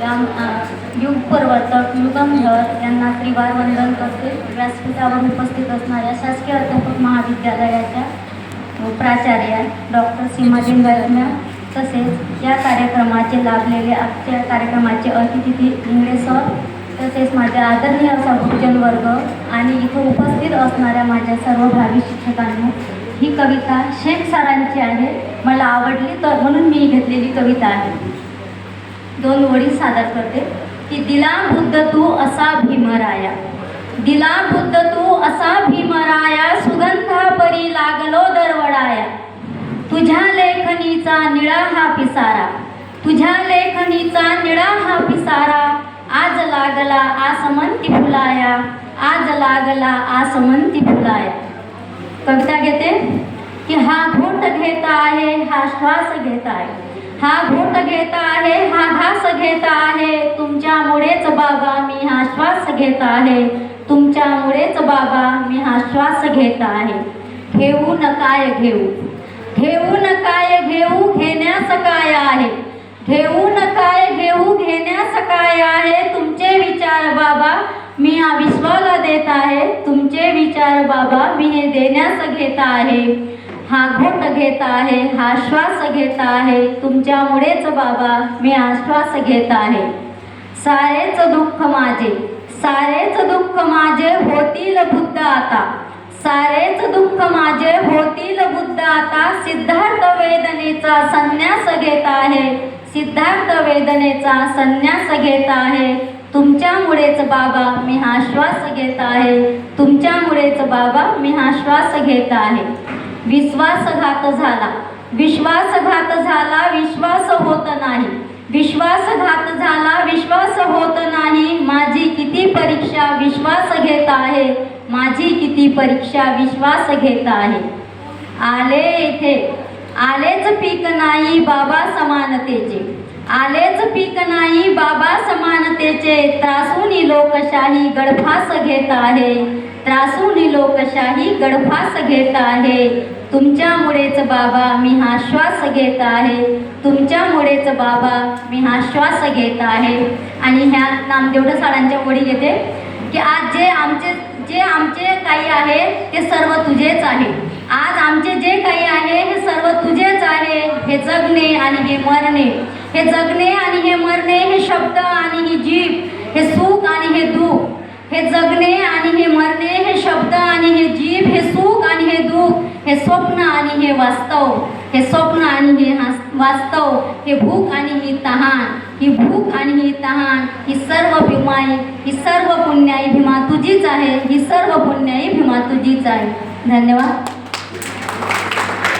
युग प्रवर्तक युगंधर यांना त्रिवार वंदन करते. व्यासपीठावर उपस्थित असणाऱ्या शासकीय अध्यापक महाविद्यालयाच्या प्राचार्या डॉक्टर सीमाजी मॅडम, तसेच या कार्यक्रमाचे लाभलेले आजच्या कार्यक्रमाचे अतिथी इंगळे सर, तसेच माझे आदरणीय असा गुरुजन वर्ग आणि इथं उपस्थित असणाऱ्या माझ्या सर्व भावी शिक्षकांना, ही कविता शेख सरांची आहे. मला आवडली तर म्हणून मी घेतलेली कविता आहे. 2 ओळी सादर करते की दिला बुद्ध तू असा भीमराया, दिला बुद्ध तू असा भीमराया, सुगंधा परी लागलो दरवडाया. तुझ्या लेखणीचा निळा हा पिसारा, तुझ्या लेखणीचा निळा हा पिसारा, आज लागला आसमंती फुलाया, आज लागला आसमंती फुलाया. कविता घेते की हा घोट घेत आहे, हा श्वास घेत आहे, हा घोट घेत आहे, हा घास घेत आहे, तुमच्यामुळेच बाबा मी हा श्वास घेत आहे, तुमच्यामुळेच बाबा मी हा श्वास घेत आहे. घेऊन काय घेऊ, घेऊन काय घेऊ, घेण्यास काय आहे, घेऊन काय घेऊ, घेण्यास काय आहे, तुमचे विचार बाबा मी हा विश्वाला देत आहे, तुमचे विचार बाबा मी हे देण्यास घेत आहे. हा घोट घेत आहे, हा श्वास घेत आहे, तुमच्यामुळेच बाबा मी हा श्वास घेत आहे. सारेच दुःख माझे, सारेच दुःख माझे होतील बुद्ध आता, सारेच दुःख माझे होतील बुद्ध आता, सिद्धार्थ वेदनेचा संन्यास घेत आहे, सिद्धार्थ वेदनेचा संन्यास घेत आहे, तुमच्यामुळेच बाबा मी हा श्वास घेत आहे, तुमच्यामुळेच बाबा मी हा श्वास घेत आहे. विश्वासघात झाला, विश्वासघात झाला, विश्वास होत नाही, विश्वासघात झाला, विश्वास होत नाही, माझी किती परीक्षा विश्वास घेत आहे, माझी किती परीक्षा विश्वास घेत आहे. आले इथे आलेच पीक नाही बाबा समानतेचे, आलेच पीक नाही बाबा समानतेचे, त्रासूनी लोकशाही गडफास घेत आहे, त्रासूनी लोकशाही गडफास घेत आहे, तुमच्यामुळेच बाबा मी हा श्वास घेत आहे, तुमच्यामुळेच बाबा मी हा श्वास घेत आहे. आणि ह्या नामदेव साळांच्या ओळी घेते की आज जे आमचे काही आहे ते सर्व तुझेच आहे, आज आमचे जे काही आहे हे सर्व तुझेच आहे. हे जगणे आणि हे मरणे, हे जगणे आणि हे मरणे, हे शब्द आणि ही जीभ, हे सुख आणि हे दुःख, हे जगणे आणि हे मरणे, हे शब्द आणि हे जीभ, हे सुख आणि हे दुःख, हे स्वप्न आणि हे वास्तव, हे स्वप्न आणि हे वास्तव, हे भूक आणि ही तहान, ही भूक आणि ही तहान, ही सर्व भीमाई, ही सर्व पुण्याई भीमा तुझीच आहे, ही सर्व पुण्याई भीमा तुझीच आहे. धन्यवाद.